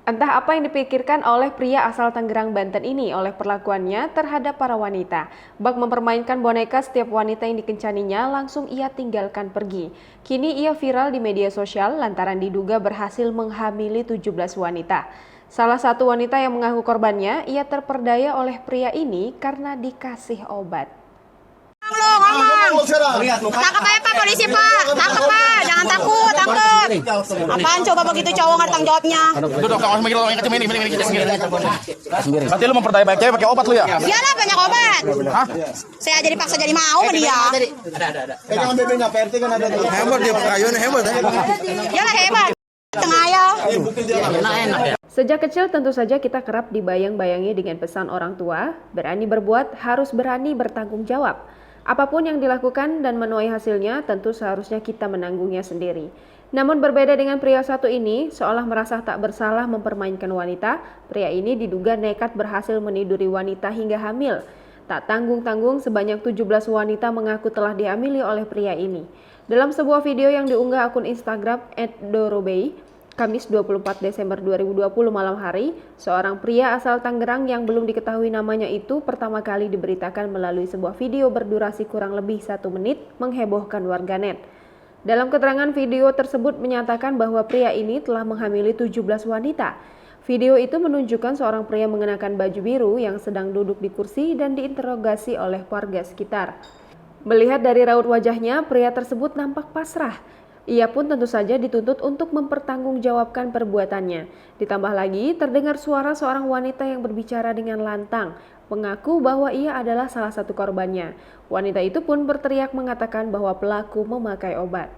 Entah apa yang dipikirkan oleh pria asal Tangerang, Banten ini oleh perlakuannya terhadap para wanita. Bak mempermainkan boneka setiap wanita yang dikencaninya langsung ia tinggalkan pergi. Kini ia viral di media sosial lantaran diduga berhasil menghamili 17 wanita. Salah satu wanita yang mengaku korbannya, ia terperdaya oleh pria ini karena dikasih obat. Lu ngomong, tangkap aja Pak polisi Pak, tangkap Pak, jangan takut, tangkap. Apaan coba begitu cowok nggak tanggung jawabnya? Duduk, kamu mikir lo yang kecil ini sendiri. Berarti lu memperdaya baik cewek pakai obat lu ya? Iyalah banyak obat. Hah? Saya jadi paksa jadi mau sama dia. Ada. Pegang BB-nya, PRT kan ada. Hebat dia, kayunya hebat ya. Iyalah hebat. Tengah ya. Enak ya. Sejak kecil tentu saja kita kerap dibayang-bayangi dengan pesan orang tua, berani berbuat harus berani bertanggung jawab. Apapun yang dilakukan dan menuai hasilnya tentu seharusnya kita menanggungnya sendiri. Namun berbeda dengan pria satu ini, seolah merasa tak bersalah mempermainkan wanita, pria ini diduga nekat berhasil meniduri wanita hingga hamil. Tak tanggung-tanggung sebanyak 17 wanita mengaku telah dihamili oleh pria ini. Dalam sebuah video yang diunggah akun Instagram @dorobei, Kamis 24 Desember 2020 malam hari, seorang pria asal Tangerang yang belum diketahui namanya itu pertama kali diberitakan melalui sebuah video berdurasi kurang lebih 1 menit menghebohkan warganet. Dalam keterangan video tersebut menyatakan bahwa pria ini telah menghamili 17 wanita. Video itu menunjukkan seorang pria mengenakan baju biru yang sedang duduk di kursi dan diinterogasi oleh warga sekitar. Melihat dari raut wajahnya, pria tersebut nampak pasrah. Ia pun tentu saja dituntut untuk mempertanggungjawabkan perbuatannya. Ditambah lagi, terdengar suara seorang wanita yang berbicara dengan lantang, mengaku bahwa ia adalah salah satu korbannya. Wanita itu pun berteriak mengatakan bahwa pelaku memakai obat.